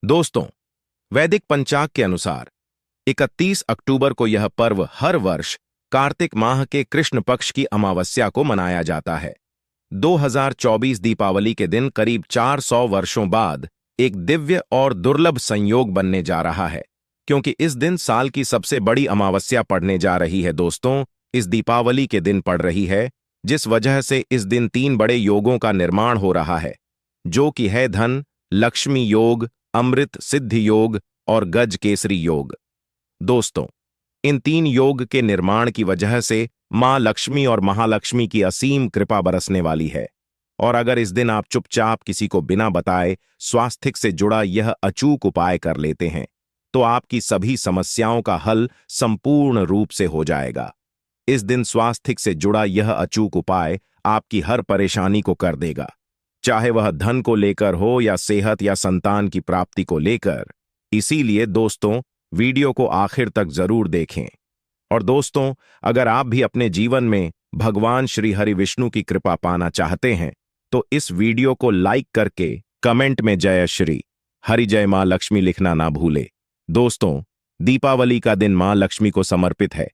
दोस्तों, वैदिक पंचांग के अनुसार 31 अक्टूबर को यह पर्व हर वर्ष कार्तिक माह के कृष्ण पक्ष की अमावस्या को मनाया जाता है। 2024 दीपावली के दिन करीब 400 वर्षों बाद एक दिव्य और दुर्लभ संयोग बनने जा रहा है, क्योंकि इस दिन साल की सबसे बड़ी अमावस्या पड़ने जा रही है। दोस्तों, इस दीपावली के दिन पड़ रही है, जिस वजह से इस दिन 3 बड़े योगों का निर्माण हो रहा है, जो कि है धन लक्ष्मी योग, अमृत सिद्धि योग और गज केसरी योग। दोस्तों, इन 3 योग के निर्माण की वजह से मां लक्ष्मी और महालक्ष्मी की असीम कृपा बरसने वाली है। और अगर इस दिन आप चुपचाप किसी को बिना बताए स्वास्थ्य से जुड़ा यह अचूक उपाय कर लेते हैं, तो आपकी सभी समस्याओं का हल संपूर्ण रूप से हो जाएगा। इस दिन स्वास्थ्य से जुड़ा यह अचूक उपाय आपकी हर परेशानी को कर देगा, चाहे वह धन को लेकर हो या सेहत या संतान की प्राप्ति को लेकर। इसीलिए दोस्तों, वीडियो को आखिर तक जरूर देखें। और दोस्तों, अगर आप भी अपने जीवन में भगवान श्री हरि विष्णु की कृपा पाना चाहते हैं, तो इस वीडियो को लाइक करके कमेंट में जय श्री हरि जय मां लक्ष्मी लिखना ना भूले। दोस्तों, दीपावली का दिन मां लक्ष्मी को समर्पित है।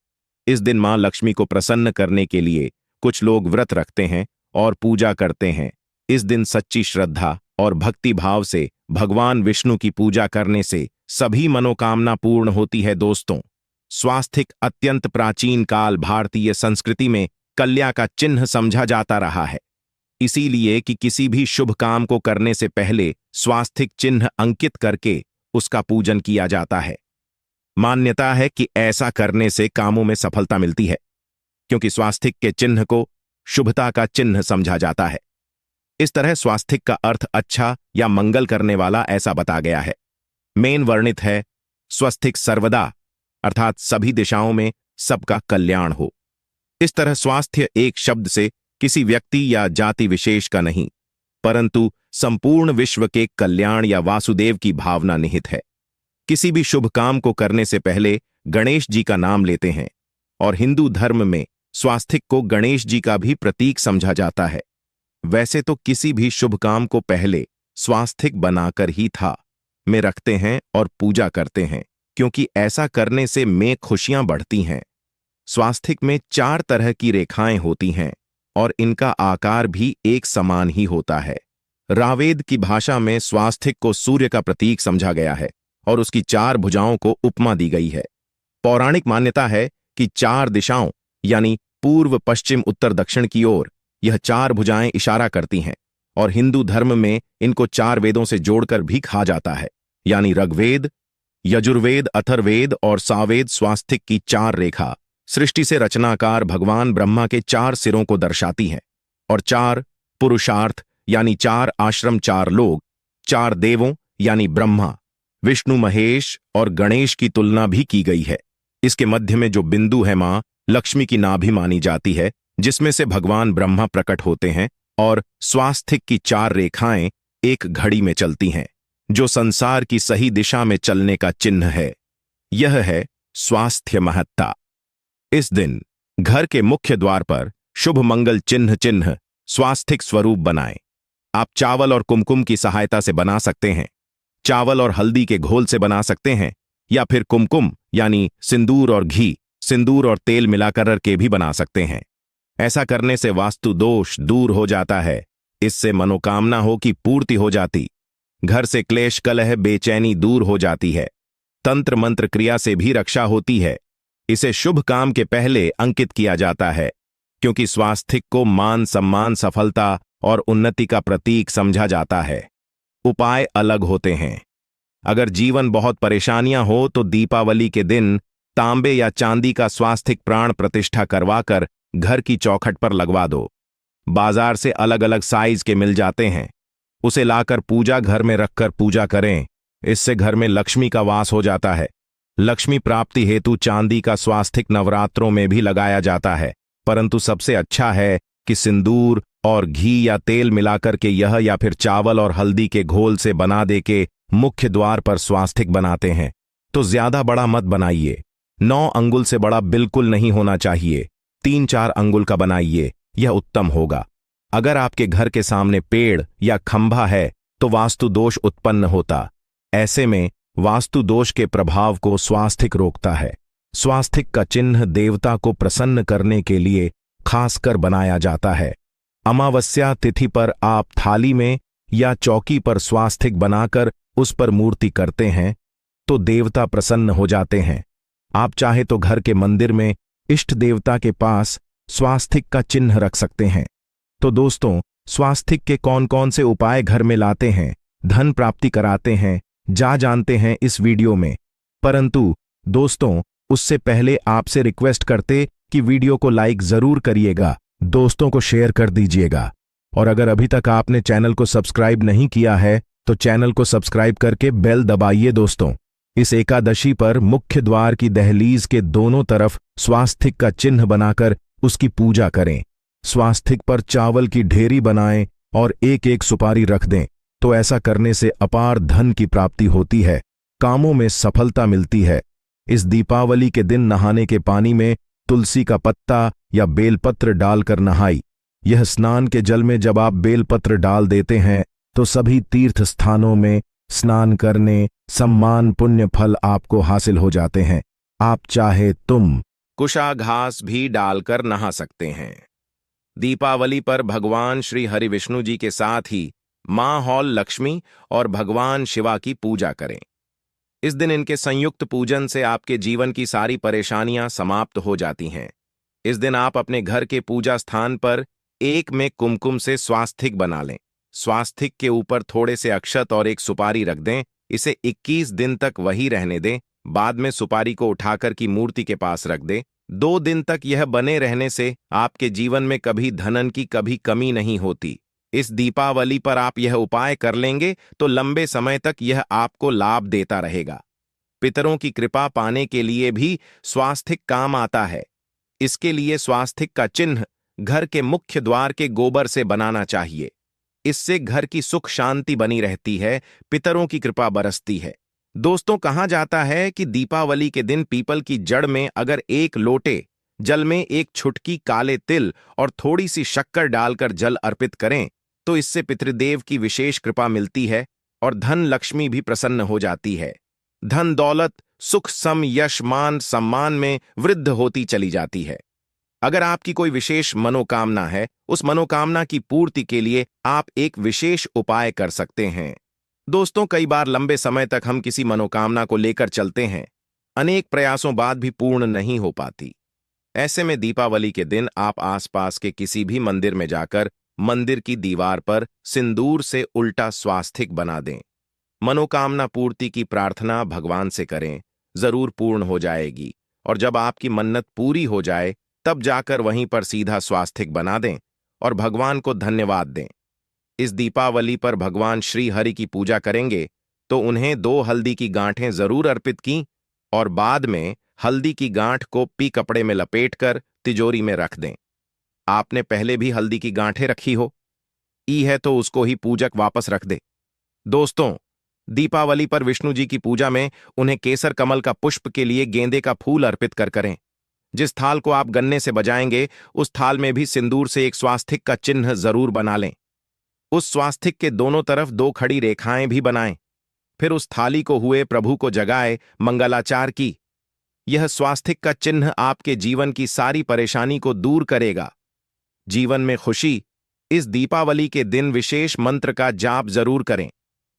इस दिन मां लक्ष्मी को प्रसन्न करने के लिए कुछ लोग व्रत रखते हैं और पूजा करते हैं। इस दिन सच्ची श्रद्धा और भक्ति भाव से भगवान विष्णु की पूजा करने से सभी मनोकामना पूर्ण होती है। दोस्तों, स्वास्थिक अत्यंत प्राचीन काल भारतीय संस्कृति में कल्या का चिन्ह समझा जाता रहा है, इसीलिए कि किसी भी शुभ काम को करने से पहले स्वास्थिक चिन्ह अंकित करके उसका पूजन किया जाता है। मान्यता है कि ऐसा करने से कामों में सफलता मिलती है, क्योंकि स्वास्थिक के चिन्ह को शुभता का चिन्ह समझा जाता है। इस तरह स्वास्थिक का अर्थ अच्छा या मंगल करने वाला ऐसा बता गया है। मेन वर्णित है स्वस्तिक सर्वदा, अर्थात सभी दिशाओं में सबका कल्याण हो। इस तरह स्वास्थ्य एक शब्द से किसी व्यक्ति या जाति विशेष का नहीं, परंतु संपूर्ण विश्व के कल्याण या वासुदेव की भावना निहित है। किसी भी शुभ काम को करने से पहले गणेश जी का नाम लेते हैं, और हिंदू धर्म में स्वास्थिक को गणेश जी का भी प्रतीक समझा जाता है। वैसे तो किसी भी शुभ काम को पहले स्वास्थिक बनाकर ही था में रखते हैं और पूजा करते हैं, क्योंकि ऐसा करने से में खुशियां बढ़ती हैं। स्वास्थिक में 4 तरह की रेखाएं होती हैं और इनका आकार भी एक समान ही होता है। रावेद की भाषा में स्वास्थिक को सूर्य का प्रतीक समझा गया है और उसकी 4 भुजाओं को उपमा दी गई है। पौराणिक मान्यता है कि 4 दिशाओं यानी पूर्व पश्चिम उत्तर दक्षिण की ओर यह 4 भुजाएं इशारा करती हैं, और हिंदू धर्म में इनको 4 वेदों से जोड़कर भी कहा जाता है, यानी ऋग्वेद, यजुर्वेद, अथर्ववेद और सामवेद। स्वास्थिक की 4 रेखा सृष्टि से रचनाकार भगवान ब्रह्मा के 4 सिरों को दर्शाती है, और 4 पुरुषार्थ यानी 4 आश्रम, 4 लोग, 4 देवों यानी ब्रह्मा, विष्णु, महेश और गणेश की तुलना भी की गई है। इसके मध्य में जो बिंदु है मां लक्ष्मी की नाभि मानी जाती है, जिसमें से भगवान ब्रह्मा प्रकट होते हैं, और स्वास्थिक की 4 रेखाएं एक घड़ी में चलती हैं, जो संसार की सही दिशा में चलने का चिन्ह है। यह है स्वास्थ्य महत्ता। इस दिन घर के मुख्य द्वार पर शुभ मंगल चिन्ह स्वास्थिक स्वरूप बनाएं। आप चावल और कुमकुम की सहायता से बना सकते हैं, चावल और हल्दी के घोल से बना सकते हैं, या फिर कुमकुम यानी सिंदूर और घी, सिंदूर और तेल मिलाकर के भी बना सकते हैं। ऐसा करने से वास्तु दोष दूर हो जाता है। इससे मनोकामना हो की पूर्ति हो जाती, घर से क्लेश कलह बेचैनी दूर हो जाती है, तंत्र मंत्र क्रिया से भी रक्षा होती है। इसे शुभ काम के पहले अंकित किया जाता है, क्योंकि स्वास्थिक को मान सम्मान, सफलता और उन्नति का प्रतीक समझा जाता है। उपाय अलग होते हैं। अगर जीवन बहुत परेशानियां हो तो दीपावली के दिन तांबे या चांदी का स्वास्थिक प्राण प्रतिष्ठा करवाकर घर की चौखट पर लगवा दो। बाजार से अलग अलग साइज के मिल जाते हैं, उसे लाकर पूजा घर में रखकर पूजा करें। इससे घर में लक्ष्मी का वास हो जाता है। लक्ष्मी प्राप्ति हेतु चांदी का स्वास्थिक नवरात्रों में भी लगाया जाता है, परंतु सबसे अच्छा है कि सिंदूर और घी या तेल मिलाकर के यह, या फिर चावल और हल्दी के घोल से बना दे के मुख्य द्वार पर स्वास्थिक बनाते हैं तो ज्यादा बड़ा मत बनाइए। 9 अंगुल से बड़ा बिल्कुल नहीं होना चाहिए। 3-4 अंगुल का बनाइए, यह उत्तम होगा। अगर आपके घर के सामने पेड़ या खंभा है तो वास्तु दोष उत्पन्न होता, ऐसे में वास्तु दोष के प्रभाव को स्वास्थिक रोकता है। स्वास्थिक का चिन्ह देवता को प्रसन्न करने के लिए खासकर बनाया जाता है। अमावस्या तिथि पर आप थाली में या चौकी पर स्वास्थिक बनाकर उस पर मूर्ति करते हैं तो देवता प्रसन्न हो जाते हैं। आप चाहे तो घर के मंदिर में इष्ट देवता के पास स्वास्थिक का चिन्ह रख सकते हैं। तो दोस्तों, स्वास्थिक के कौन कौन से उपाय घर में लाते हैं, धन प्राप्ति कराते हैं, जानते हैं इस वीडियो में। परंतु दोस्तों, उससे पहले आपसे रिक्वेस्ट करते कि वीडियो को लाइक जरूर करिएगा, दोस्तों को शेयर कर दीजिएगा, और अगर अभी तक आपने चैनल को सब्सक्राइब नहीं किया है तो चैनल को सब्सक्राइब करके बेल दबाइए। दोस्तों, इस एकादशी पर मुख्य द्वार की दहलीज के दोनों तरफ स्वास्थिक का चिन्ह बनाकर उसकी पूजा करें। स्वास्थिक पर चावल की ढेरी बनाएं और एक एक सुपारी रख दें। तो ऐसा करने से अपार धन की प्राप्ति होती है, कामों में सफलता मिलती है। इस दीपावली के दिन नहाने के पानी में तुलसी का पत्ता या बेलपत्र डालकर नहाई। यह स्नान के जल में जब आप बेलपत्र डाल देते हैं तो सभी तीर्थ स्थानों में स्नान करने सम्मान पुण्य फल आपको हासिल हो जाते हैं। आप चाहे तुम कुशा घास भी डालकर नहा सकते हैं। दीपावली पर भगवान श्री हरि विष्णु जी के साथ ही मां हौल लक्ष्मी और भगवान शिवा की पूजा करें। इस दिन इनके संयुक्त पूजन से आपके जीवन की सारी परेशानियां समाप्त हो जाती हैं। इस दिन आप अपने घर के पूजा स्थान पर एक में कुमकुम से स्वास्थिक बना लें। स्वास्थिक के ऊपर थोड़े से अक्षत और एक सुपारी रख दें। इसे 21 दिन तक वही रहने दें। बाद में सुपारी को उठाकर की मूर्ति के पास रख दें। 2 दिन तक यह बने रहने से आपके जीवन में कभी धनन की कभी कमी नहीं होती। इस दीपावली पर आप यह उपाय कर लेंगे तो लंबे समय तक यह आपको लाभ देता रहेगा। पितरों की कृपा पाने के लिए भी स्वास्थिक काम आता है। इसके लिए स्वास्थिक का चिन्ह घर के मुख्य द्वार के गोबर से बनाना चाहिए। इससे घर की सुख शांति बनी रहती है, पितरों की कृपा बरसती है। दोस्तों, कहा जाता है कि दीपावली के दिन पीपल की जड़ में अगर 1 लोटे जल में 1 छुटकी काले तिल और थोड़ी सी शक्कर डालकर जल अर्पित करें तो इससे पितृदेव की विशेष कृपा मिलती है और धन लक्ष्मी भी प्रसन्न हो जाती है। धन दौलत सुख सम यश मान सम्मान में वृद्धि होती चली जाती है। अगर आपकी कोई विशेष मनोकामना है, उस मनोकामना की पूर्ति के लिए आप एक विशेष उपाय कर सकते हैं। दोस्तों, कई बार लंबे समय तक हम किसी मनोकामना को लेकर चलते हैं, अनेक प्रयासों बाद भी पूर्ण नहीं हो पाती। ऐसे में दीपावली के दिन आप आसपास के किसी भी मंदिर में जाकर मंदिर की दीवार पर सिंदूर से उल्टा स्वास्थिक बना दें। मनोकामना पूर्ति की प्रार्थना भगवान से करें, जरूर पूर्ण हो जाएगी। और जब आपकी मन्नत पूरी हो जाए तब जाकर वहीं पर सीधा स्वास्थिक बना दें और भगवान को धन्यवाद दें। इस दीपावली पर भगवान श्री हरि की पूजा करेंगे तो उन्हें 2 हल्दी की गांठें जरूर अर्पित की और बाद में हल्दी की गांठ को पी कपड़े में लपेटकर तिजोरी में रख दें। आपने पहले भी हल्दी की गांठें रखी हो ई है तो उसको ही पूजक वापस रख दे। दोस्तों, दीपावली पर विष्णु जी की पूजा में उन्हें केसर कमल का पुष्प के लिए गेंदे का फूल अर्पित कर करें। जिस थाल को आप गन्ने से बजाएंगे उस थाल में भी सिंदूर से एक स्वास्थिक का चिन्ह जरूर बना लें। उस स्वास्थिक के दोनों तरफ 2 खड़ी रेखाएं भी बनाएं। फिर उस थाली को हुए प्रभु को जगाए मंगलाचार की। यह स्वास्थिक का चिन्ह आपके जीवन की सारी परेशानी को दूर करेगा, जीवन में खुशी। इस दीपावली के दिन विशेष मंत्र का जाप जरूर करें।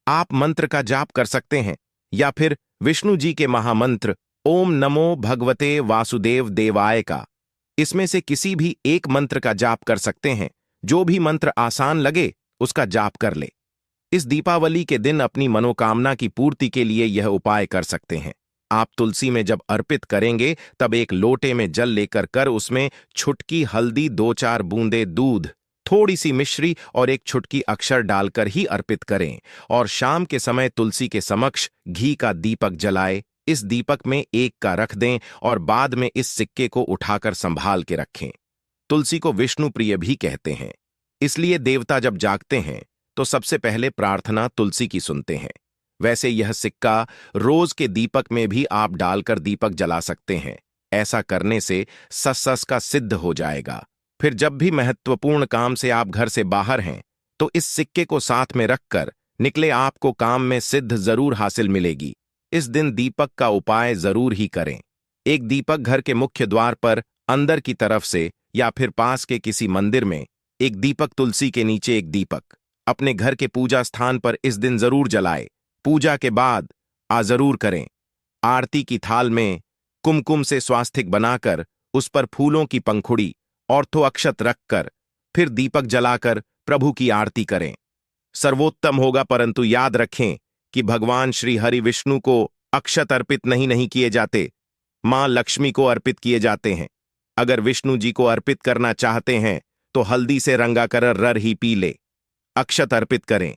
आप मंत्र का जाप कर सकते हैं या फिर विष्णु जी के महामंत्र ओम नमो भगवते वासुदेव देवाय का, इसमें से किसी भी एक मंत्र का जाप कर सकते हैं। जो भी मंत्र आसान लगे उसका जाप कर ले। इस दीपावली के दिन अपनी मनोकामना की पूर्ति के लिए यह उपाय कर सकते हैं। आप तुलसी में जब अर्पित करेंगे तब एक लोटे में जल लेकर कर उसमें छुटकी हल्दी, 2-4 बूंदे दूध, थोड़ी सी मिश्री और एक छुटकी अक्षर डालकर ही अर्पित करें और शाम के समय तुलसी के समक्ष घी का दीपक जलाए। इस दीपक में 1 का रख दें और बाद में इस सिक्के को उठाकर संभाल के रखें। तुलसी को विष्णु प्रिय भी कहते हैं, इसलिए देवता जब जागते हैं तो सबसे पहले प्रार्थना तुलसी की सुनते हैं। वैसे यह सिक्का रोज के दीपक में भी आप डालकर दीपक जला सकते हैं। ऐसा करने से सस का सिद्ध हो जाएगा। फिर जब भी महत्वपूर्ण काम से आप घर से बाहर हैं तो इस सिक्के को साथ में रखकर निकले आपको काम में सिद्ध जरूर हासिल मिलेगी। इस दिन दीपक का उपाय जरूर ही करें। एक दीपक घर के मुख्य द्वार पर अंदर की तरफ से या फिर पास के किसी मंदिर में एक दीपक, तुलसी के नीचे एक दीपक अपने घर के पूजा स्थान पर इस दिन जरूर जलाए। पूजा के बाद जरूर करें। आरती की थाल में कुमकुम से स्वास्तिक बनाकर उस पर फूलों की पंखुड़ी ऑर्थो अक्षत रखकर फिर दीपक जलाकर प्रभु की आरती करें। सर्वोत्तम होगा, परंतु याद रखें कि भगवान श्री हरि विष्णु को अक्षत अर्पित नहीं किए जाते, मां लक्ष्मी को अर्पित किए जाते हैं। अगर विष्णु जी को अर्पित करना चाहते हैं तो हल्दी से रंगाकर रर ही पी ले, अक्षत अर्पित करें।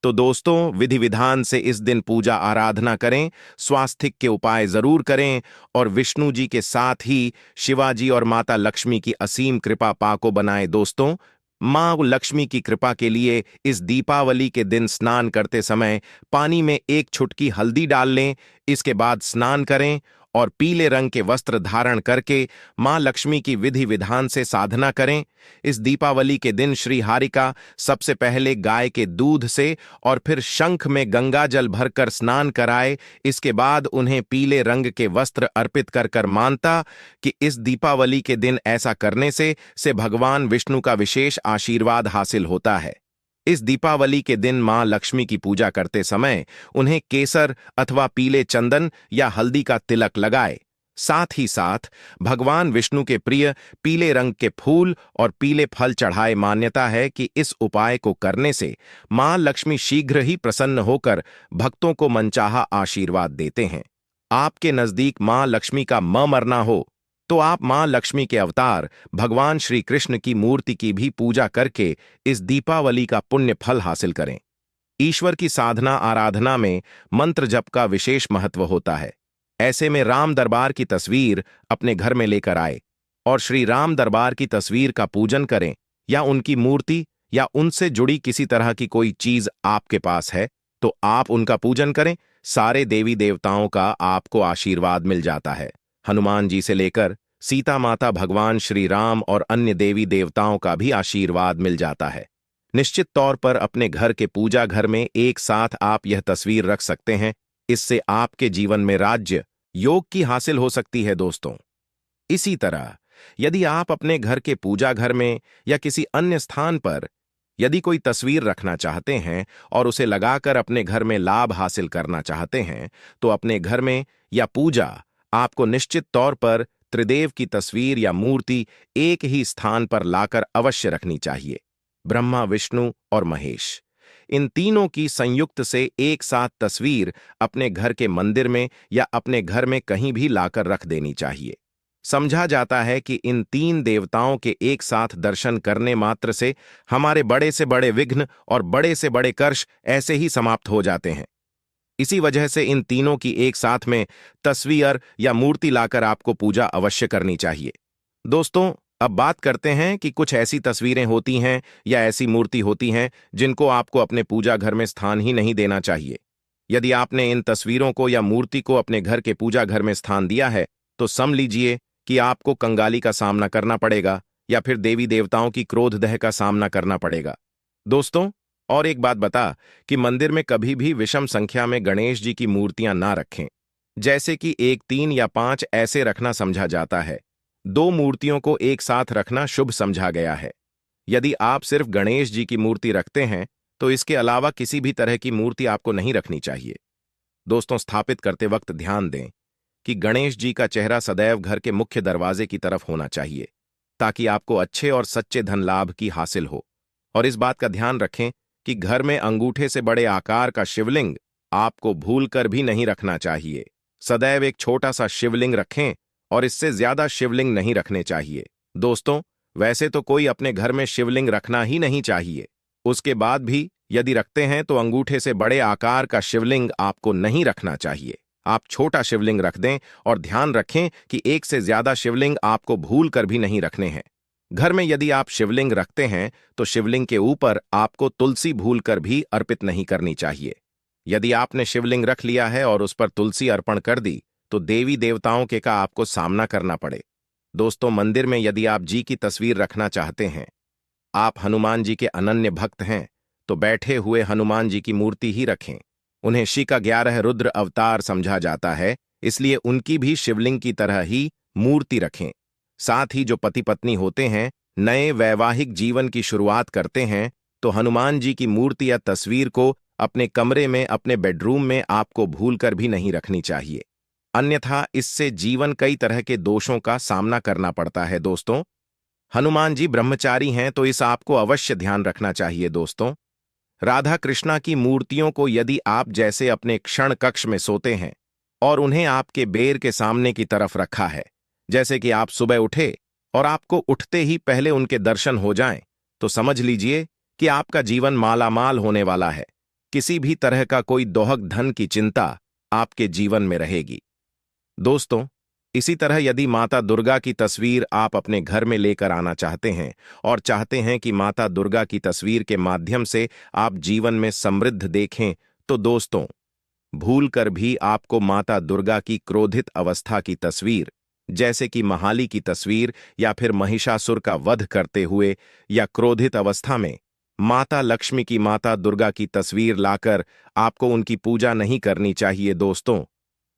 तो दोस्तों, विधि विधान से इस दिन पूजा आराधना करें, स्वास्तिक के उपाय जरूर करें और विष्णु जी के साथ ही शिवाजी और माता लक्ष्मी की असीम कृपा पाको बनाएं। दोस्तों, मां लक्ष्मी की कृपा के लिए इस दीपावली के दिन स्नान करते समय पानी में एक चुटकी हल्दी डाल लें। इसके बाद स्नान करें और पीले रंग के वस्त्र धारण करके मां लक्ष्मी की विधि विधान से साधना करें। इस दीपावली के दिन श्री हारिका सबसे पहले गाय के दूध से और फिर शंख में गंगा जल भरकर स्नान कराए। इसके बाद उन्हें पीले रंग के वस्त्र अर्पित कर मानता कि इस दीपावली के दिन ऐसा करने से भगवान विष्णु का विशेष आशीर्वाद हासिल होता है। इस दीपावली के दिन मां लक्ष्मी की पूजा करते समय उन्हें केसर अथवा पीले चंदन या हल्दी का तिलक लगाए। साथ ही साथ भगवान विष्णु के प्रिय पीले रंग के फूल और पीले फल चढ़ाए। मान्यता है कि इस उपाय को करने से मां लक्ष्मी शीघ्र ही प्रसन्न होकर भक्तों को मनचाहा आशीर्वाद देते हैं। आपके नजदीक मां लक्ष्मी का मरना हो तो आप मां लक्ष्मी के अवतार भगवान श्री कृष्ण की मूर्ति की भी पूजा करके इस दीपावली का पुण्य फल हासिल करें। ईश्वर की साधना आराधना में मंत्र जप का विशेष महत्व होता है। ऐसे में राम दरबार की तस्वीर अपने घर में लेकर आए और श्री राम दरबार की तस्वीर का पूजन करें, या उनकी मूर्ति या उनसे जुड़ी किसी तरह की कोई चीज आपके पास है तो आप उनका पूजन करें। सारे देवी देवताओं का आपको आशीर्वाद मिल जाता है। हनुमान जी से लेकर सीता माता, भगवान श्री राम और अन्य देवी देवताओं का भी आशीर्वाद मिल जाता है। निश्चित तौर पर अपने घर के पूजा घर में एक साथ आप यह तस्वीर रख सकते हैं। इससे आपके जीवन में राज्य योग की हासिल हो सकती है। दोस्तों, इसी तरह यदि आप अपने घर के पूजा घर में या किसी अन्य स्थान पर यदि कोई तस्वीर रखना चाहते हैं और उसे लगाकर अपने घर में लाभ हासिल करना चाहते हैं तो अपने घर में या पूजा आपको निश्चित तौर पर त्रिदेव की तस्वीर या मूर्ति एक ही स्थान पर लाकर अवश्य रखनी चाहिए। ब्रह्मा, विष्णु और महेश, इन तीनों की संयुक्त से एक साथ तस्वीर अपने घर के मंदिर में या अपने घर में कहीं भी लाकर रख देनी चाहिए। समझा जाता है कि इन तीन देवताओं के एक साथ दर्शन करने मात्र से हमारे बड़े से बड़े विघ्न और बड़े से बड़े कर्ष ऐसे ही समाप्त हो जाते हैं। इसी वजह से इन तीनों की एक साथ में तस्वीर या मूर्ति लाकर आपको पूजा अवश्य करनी चाहिए। दोस्तों, अब बात करते हैं कि कुछ ऐसी तस्वीरें होती हैं या ऐसी मूर्ति होती हैं जिनको आपको अपने पूजा घर में स्थान ही नहीं देना चाहिए। यदि आपने इन तस्वीरों को या मूर्ति को अपने घर के पूजा घर में स्थान दिया है तो समझ लीजिए कि आपको कंगाली का सामना करना पड़ेगा या फिर देवी देवताओं की क्रोधदह का सामना करना पड़ेगा। दोस्तों, और एक बात बता कि मंदिर में कभी भी विषम संख्या में गणेश जी की मूर्तियां ना रखें, जैसे कि 1, 3 या 5 ऐसे रखना समझा जाता है। 2 मूर्तियों को एक साथ रखना शुभ समझा गया है। यदि आप सिर्फ गणेश जी की मूर्ति रखते हैं तो इसके अलावा किसी भी तरह की मूर्ति आपको नहीं रखनी चाहिए। दोस्तों, स्थापित करते वक्त ध्यान दें कि गणेश जी का चेहरा सदैव घर के मुख्य दरवाजे की तरफ होना चाहिए ताकि आपको अच्छे और सच्चे धन लाभ की हासिल हो। और इस बात का ध्यान रखें कि घर में अंगूठे से बड़े आकार का शिवलिंग आपको भूलकर भी नहीं रखना चाहिए। सदैव एक छोटा सा शिवलिंग रखें और इससे ज्यादा शिवलिंग नहीं रखने चाहिए। दोस्तों, वैसे तो कोई अपने घर में शिवलिंग रखना ही नहीं चाहिए। उसके बाद भी यदि रखते हैं तो अंगूठे से बड़े आकार का शिवलिंग आपको नहीं रखना चाहिए। आप छोटा शिवलिंग रख दें और ध्यान रखें कि एक से ज्यादा शिवलिंग आपको भूल कर भी नहीं रखने हैं। घर में यदि आप शिवलिंग रखते हैं तो शिवलिंग के ऊपर आपको तुलसी भूलकर भी अर्पित नहीं करनी चाहिए। यदि आपने शिवलिंग रख लिया है और उस पर तुलसी अर्पण कर दी तो देवी देवताओं के का आपको सामना करना पड़े। दोस्तों, मंदिर में यदि आप जी की तस्वीर रखना चाहते हैं, आप हनुमान जी के अनन्य भक्त हैं, तो बैठे हुए हनुमान जी की मूर्ति ही रखें। उन्हें शिव का 11 रुद्र अवतार समझा जाता है, इसलिए उनकी भी शिवलिंग की तरह ही मूर्ति रखें। साथ ही जो पति पत्नी होते हैं, नए वैवाहिक जीवन की शुरुआत करते हैं, तो हनुमान जी की मूर्ति या तस्वीर को अपने कमरे में, अपने बेडरूम में आपको भूलकर भी नहीं रखनी चाहिए। अन्यथा इससे जीवन कई तरह के दोषों का सामना करना पड़ता है दोस्तों। हनुमान जी ब्रह्मचारी हैं, तो इस आपको अवश्य ध्यान रखना चाहिए दोस्तों। राधा कृष्णा की मूर्तियों को यदि आप जैसे अपने क्षण कक्ष में सोते हैं और उन्हें आपके बेर के सामने की तरफ रखा है, जैसे कि आप सुबह उठे और आपको उठते ही पहले उनके दर्शन हो जाएं, तो समझ लीजिए कि आपका जीवन मालामाल होने वाला है। किसी भी तरह का कोई दोहक धन की चिंता आपके जीवन में रहेगी। दोस्तों, इसी तरह यदि माता दुर्गा की तस्वीर आप अपने घर में लेकर आना चाहते हैं और चाहते हैं कि माता दुर्गा की तस्वीर के माध्यम से आप जीवन में समृद्ध देखें, तो दोस्तों, भूलकर भी आपको माता दुर्गा की क्रोधित अवस्था की तस्वीर, जैसे कि महाली की तस्वीर या फिर महिषासुर का वध करते हुए या क्रोधित अवस्था में माता लक्ष्मी की, माता दुर्गा की तस्वीर लाकर आपको उनकी पूजा नहीं करनी चाहिए दोस्तों।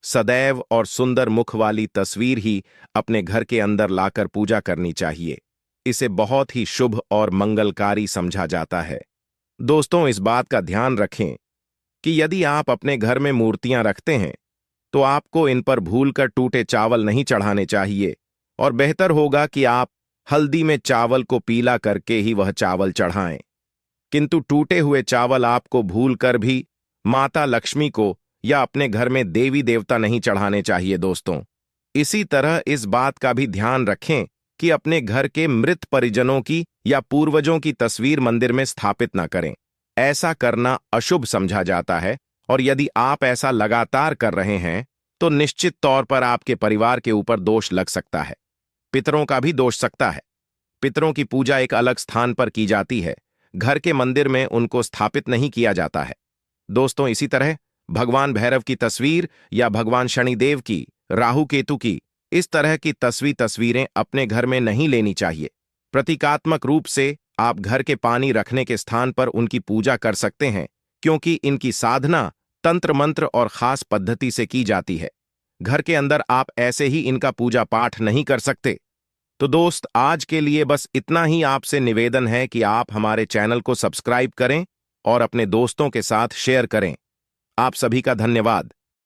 सदैव और सुंदर मुख वाली तस्वीर ही अपने घर के अंदर लाकर पूजा करनी चाहिए। इसे बहुत ही शुभ और मंगलकारी समझा जाता है। दोस्तों, इस बात का ध्यान रखें कि यदि आप अपने घर में मूर्तियां रखते हैं, तो आपको इन पर भूलकर टूटे चावल नहीं चढ़ाने चाहिए, और बेहतर होगा कि आप हल्दी में चावल को पीला करके ही वह चावल चढ़ाएं। किंतु टूटे हुए चावल आपको भूलकर भी माता लक्ष्मी को या अपने घर में देवी देवता नहीं चढ़ाने चाहिए दोस्तों। इसी तरह इस बात का भी ध्यान रखें कि अपने घर के मृत परिजनों की या पूर्वजों की तस्वीर मंदिर में स्थापित न करें। ऐसा करना अशुभ समझा जाता है, और यदि आप ऐसा लगातार कर रहे हैं तो निश्चित तौर पर आपके परिवार के ऊपर दोष लग सकता है। पितरों का भी दोष सकता है। पितरों की पूजा एक अलग स्थान पर की जाती है, घर के मंदिर में उनको स्थापित नहीं किया जाता है दोस्तों। इसी तरह भगवान भैरव की तस्वीर या भगवान शनिदेव की, राहु केतु की, इस तरह की तस्वीरें अपने घर में नहीं लेनी चाहिए। प्रतीकात्मक रूप से आप घर के पानी रखने के स्थान पर उनकी पूजा कर सकते हैं, क्योंकि इनकी साधना तंत्र मंत्र और खास पद्धति से की जाती है। घर के अंदर आप ऐसे ही इनका पूजा पाठ नहीं कर सकते। तो दोस्त, आज के लिए बस इतना ही आपसे निवेदन है कि आप हमारे चैनल को सब्सक्राइब करें और अपने दोस्तों के साथ शेयर करें। आप सभी का धन्यवाद।